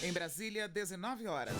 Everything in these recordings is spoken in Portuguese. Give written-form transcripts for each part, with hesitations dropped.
Em Brasília, 19 horas.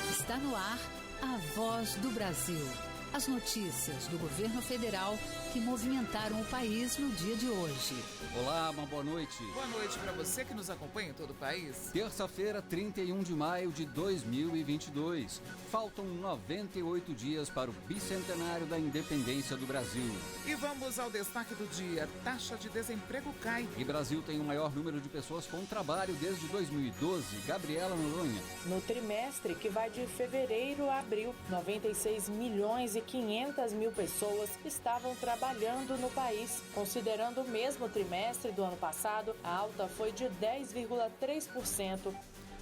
Está no ar a Voz do Brasil. As notícias do governo federal que movimentaram o país no dia de hoje. Olá, uma boa noite. Boa noite para você que nos acompanha em todo o país. Terça-feira, 31 de maio de 2022. Faltam 98 dias para o bicentenário da independência do Brasil. E vamos ao destaque do dia. Taxa de desemprego cai. E Brasil tem o maior número de pessoas com trabalho desde 2012. Gabriela Noronha. No trimestre que vai de fevereiro a abril, 96 milhões e 500 mil pessoas estavam trabalhando no país. Considerando o mesmo trimestre do ano passado, a alta foi de 10,3%.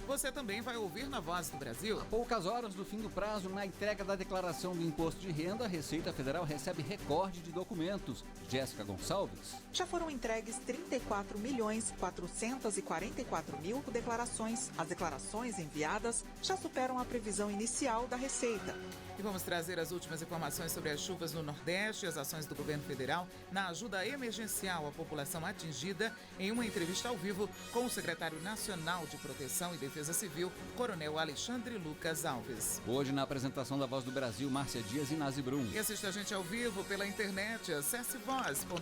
Você também vai ouvir na Voz do Brasil. A poucas horas do fim do prazo, na entrega da declaração do imposto de renda, a Receita Federal recebe recorde de documentos. Jéssica Gonçalves. Já foram entregues 34.444.000 declarações. As declarações enviadas já superam a previsão inicial da Receita. E vamos trazer as últimas informações sobre as chuvas no Nordeste e as ações do governo federal na ajuda emergencial à população atingida em uma entrevista ao vivo com o secretário nacional de Proteção e Defesa Civil, Coronel Alexandre Lucas Alves. Hoje, na apresentação da Voz do Brasil, Márcia Dias e Nazi Brum. E assista a gente ao vivo pela internet, acesse voz.gov.br.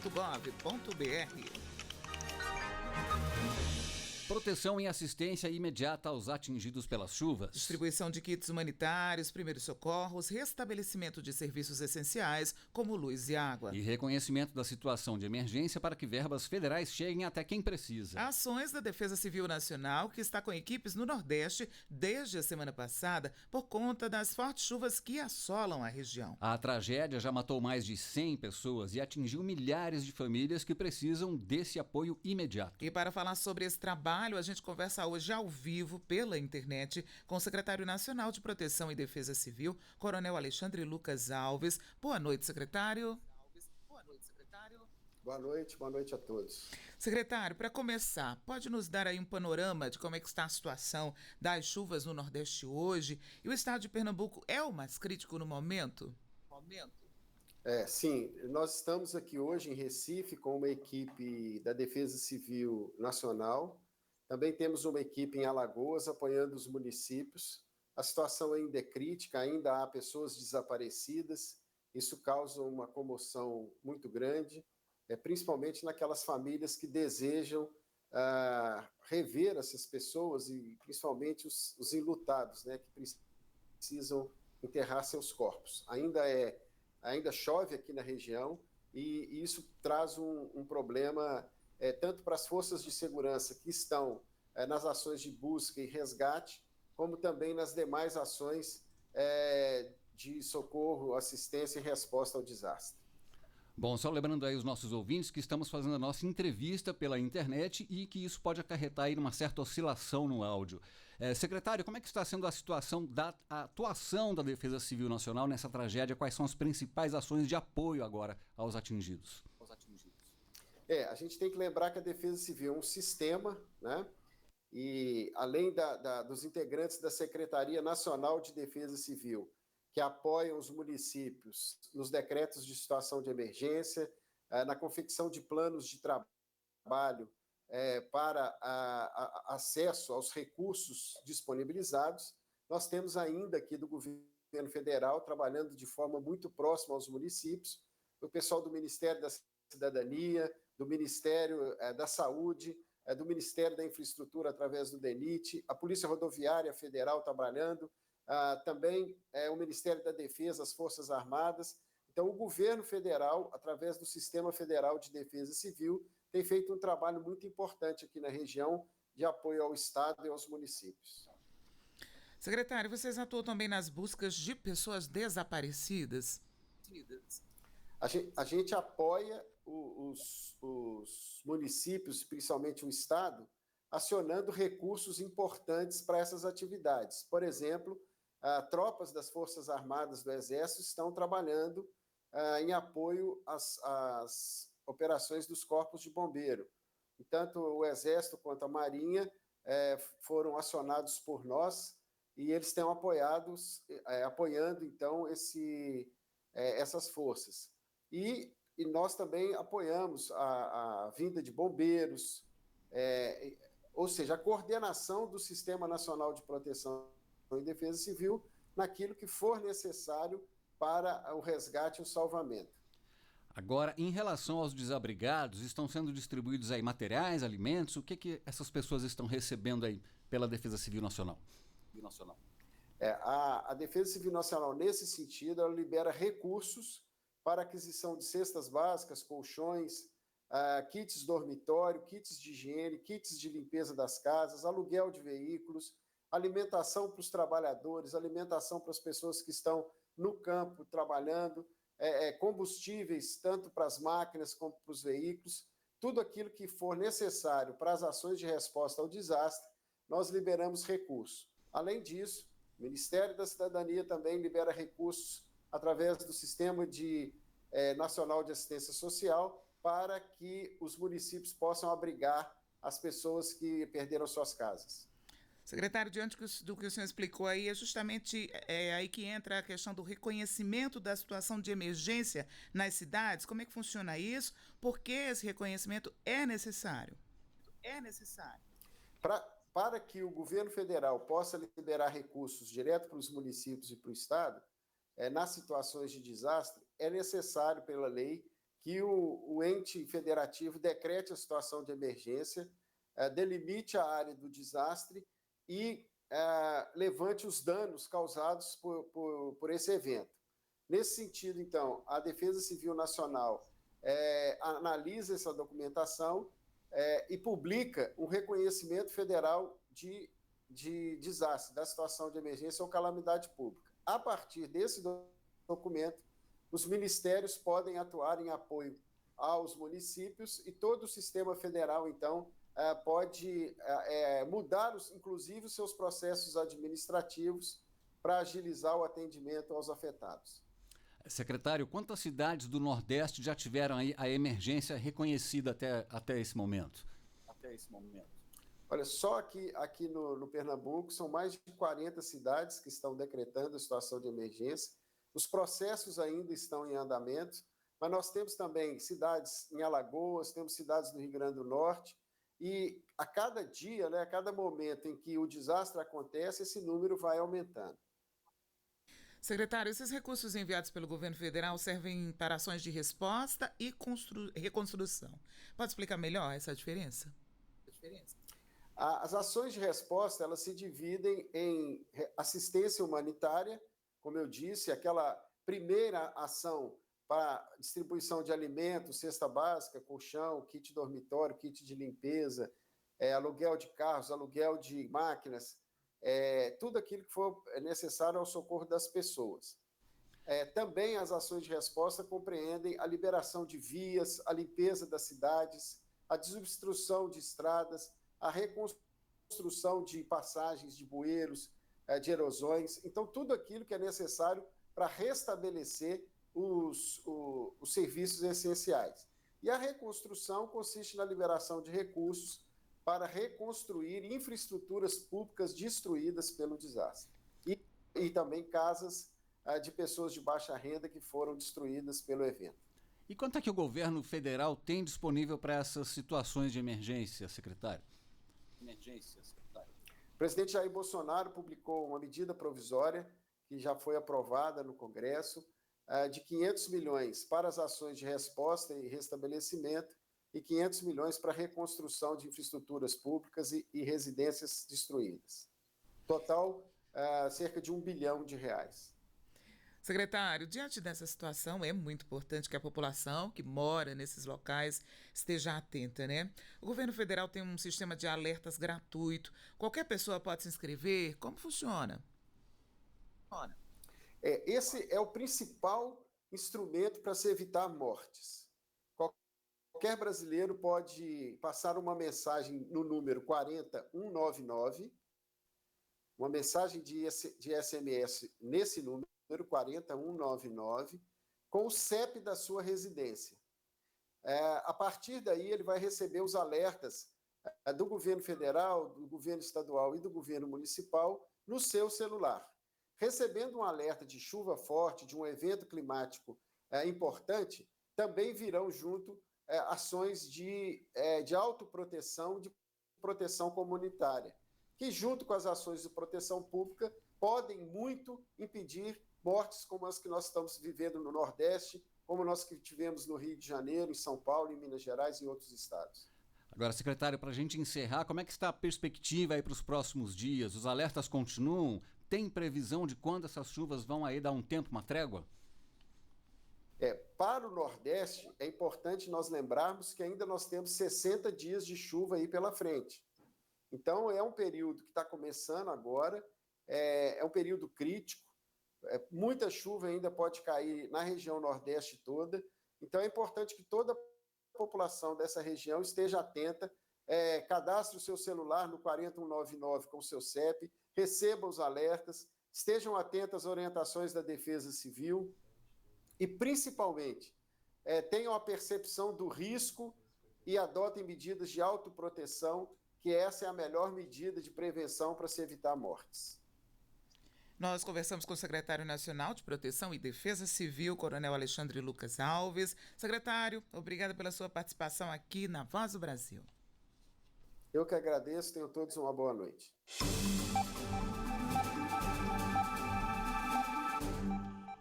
Proteção e assistência imediata aos atingidos pelas chuvas. Distribuição de kits humanitários, primeiros socorros, restabelecimento de serviços essenciais, como luz e água. E reconhecimento da situação de emergência para que verbas federais cheguem até quem precisa. Ações da Defesa Civil Nacional, que está com equipes no Nordeste desde a semana passada, por conta das fortes chuvas que assolam a região. A tragédia já matou mais de 100 pessoas e atingiu milhares de famílias que precisam desse apoio imediato. E para falar sobre esse trabalho, a gente conversa hoje ao vivo pela internet com o secretário nacional de Proteção e Defesa Civil, Coronel Alexandre Lucas Alves. Boa noite, secretário. Boa noite, secretário. Boa noite a todos. Secretário, para começar, pode nos dar aí um panorama de como é que está a situação das chuvas no Nordeste hoje? E o estado de Pernambuco é o mais crítico no momento? Sim, nós estamos aqui hoje em Recife com uma equipe da Defesa Civil Nacional. Também temos uma equipe em Alagoas apoiando os municípios. A situação ainda é crítica, ainda há pessoas desaparecidas. Isso causa uma comoção muito grande, principalmente naquelas famílias que desejam rever essas pessoas e principalmente os enlutados, né, que precisam enterrar seus corpos. Ainda chove aqui na região e isso traz um problema tanto para as forças de segurança que estão nas ações de busca e resgate, como também nas demais ações de socorro, assistência e resposta ao desastre. Bom, só lembrando aí os nossos ouvintes que estamos fazendo a nossa entrevista pela internet e que isso pode acarretar aí uma certa oscilação no áudio. Secretário, como é que está sendo a situação da atuação da Defesa Civil Nacional nessa tragédia? Quais são as principais ações de apoio agora aos atingidos? A gente tem que lembrar que a Defesa Civil é um sistema, né? E além dos integrantes da Secretaria Nacional de Defesa Civil, que apoiam os municípios nos decretos de situação de emergência, na confecção de planos de trabalho para acesso aos recursos disponibilizados, nós temos ainda aqui do governo federal, trabalhando de forma muito próxima aos municípios, o pessoal do Ministério da Cidadania, do Ministério da Saúde, do Ministério da Infraestrutura através do DENIT, a Polícia Rodoviária Federal trabalhando, também o Ministério da Defesa, as Forças Armadas. Então, o governo federal, através do Sistema Federal de Defesa Civil, tem feito um trabalho muito importante aqui na região de apoio ao Estado e aos municípios. Secretário, vocês atuam também nas buscas de pessoas desaparecidas? A gente apoia os municípios, principalmente o Estado, acionando recursos importantes para essas atividades. Por exemplo, tropas das Forças Armadas do Exército estão trabalhando em apoio às operações dos corpos de bombeiro. E tanto o Exército quanto a Marinha foram acionados por nós e eles estão apoiando, então, essas forças. E e nós também apoiamos a vinda de bombeiros, ou seja, a coordenação do Sistema Nacional de Proteção e Defesa Civil naquilo que for necessário para o resgate e o salvamento. Agora, em relação aos desabrigados, estão sendo distribuídos aí materiais, alimentos? O que essas pessoas estão recebendo aí pela Defesa Civil Nacional? A Defesa Civil Nacional, nesse sentido, ela libera recursos para aquisição de cestas básicas, colchões, kits dormitório, kits de higiene, kits de limpeza das casas, aluguel de veículos, alimentação para os trabalhadores, alimentação para as pessoas que estão no campo trabalhando, combustíveis tanto para as máquinas como para os veículos, tudo aquilo que for necessário para as ações de resposta ao desastre, nós liberamos recursos. Além disso, o Ministério da Cidadania também libera recursos através do Sistema Nacional de Assistência Social para que os municípios possam abrigar as pessoas que perderam suas casas. Secretário, diante do que o senhor explicou aí, é justamente aí que entra a questão do reconhecimento da situação de emergência nas cidades. Como é que funciona isso? Por que esse reconhecimento é necessário? Para que o governo federal possa liberar recursos direto para os municípios e para o Estado, nas situações de desastre, é necessário, pela lei, que o ente federativo decrete a situação de emergência, delimite a área do desastre e levante os danos causados por esse evento. Nesse sentido, então, a Defesa Civil Nacional analisa essa documentação e publica um reconhecimento federal de desastre, da situação de emergência ou calamidade pública. A partir desse documento, os ministérios podem atuar em apoio aos municípios e todo o sistema federal, então, pode mudar, inclusive, os seus processos administrativos para agilizar o atendimento aos afetados. Secretário, quantas cidades do Nordeste já tiveram aí a emergência reconhecida até esse momento? Olha, só aqui no Pernambuco são mais de 40 cidades que estão decretando a situação de emergência. Os processos ainda estão em andamento, mas nós temos também cidades em Alagoas, temos cidades no Rio Grande do Norte, e a cada dia, a cada momento em que o desastre acontece, esse número vai aumentando. Secretário, esses recursos enviados pelo governo federal servem para ações de resposta e reconstrução. Pode explicar melhor essa diferença? As ações de resposta, elas se dividem em assistência humanitária, como eu disse, aquela primeira ação para distribuição de alimentos, cesta básica, colchão, kit dormitório, kit de limpeza, aluguel de carros, aluguel de máquinas, tudo aquilo que for necessário ao socorro das pessoas. Também as ações de resposta compreendem a liberação de vias, a limpeza das cidades, a desobstrução de estradas, a reconstrução de passagens de bueiros, de erosões. Então, tudo aquilo que é necessário para restabelecer os serviços essenciais. E a reconstrução consiste na liberação de recursos para reconstruir infraestruturas públicas destruídas pelo desastre. E também casas de pessoas de baixa renda que foram destruídas pelo evento. E quanto é que o governo federal tem disponível para essas situações de emergência, secretário? O presidente Jair Bolsonaro publicou uma medida provisória que já foi aprovada no Congresso, de 500 milhões para as ações de resposta e restabelecimento e 500 milhões para a reconstrução de infraestruturas públicas e residências destruídas. Total, cerca de R$1 bilhão. Secretário, diante dessa situação, é muito importante que a população que mora nesses locais esteja atenta, né? O governo federal tem um sistema de alertas gratuito. Qualquer pessoa pode se inscrever? Como funciona? Esse é o principal instrumento para se evitar mortes. Qualquer brasileiro pode passar uma mensagem no número 40199, uma mensagem de SMS nesse número, 40199, com o CEP da sua residência. A partir daí, ele vai receber os alertas do governo federal, do governo estadual e do governo municipal no seu celular. Recebendo um alerta de chuva forte, de um evento climático importante, também virão junto ações de autoproteção, de proteção comunitária, que junto com as ações de proteção pública podem muito impedir mortes como as que nós estamos vivendo no Nordeste, como nós que tivemos no Rio de Janeiro, em São Paulo, em Minas Gerais e em outros estados. Agora, secretário, para a gente encerrar, como é que está a perspectiva aí para os próximos dias? Os alertas continuam? Tem previsão de quando essas chuvas vão aí dar um tempo, uma trégua? Para o Nordeste, é importante nós lembrarmos que ainda nós temos 60 dias de chuva aí pela frente. Então, é um período que está começando agora, é um período crítico, muita chuva ainda pode cair na região Nordeste toda, então é importante que toda a população dessa região esteja atenta, cadastre o seu celular no 40199 com o seu CEP, receba os alertas, estejam atentos às orientações da Defesa Civil e, principalmente, tenham a percepção do risco e adotem medidas de autoproteção, que essa é a melhor medida de prevenção para se evitar mortes. Nós conversamos com o secretário nacional de Proteção e Defesa Civil, Coronel Alexandre Lucas Alves. Secretário, obrigada pela sua participação aqui na Voz do Brasil. Eu que agradeço, tenham todos uma boa noite.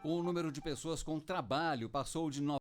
O número de pessoas com trabalho passou de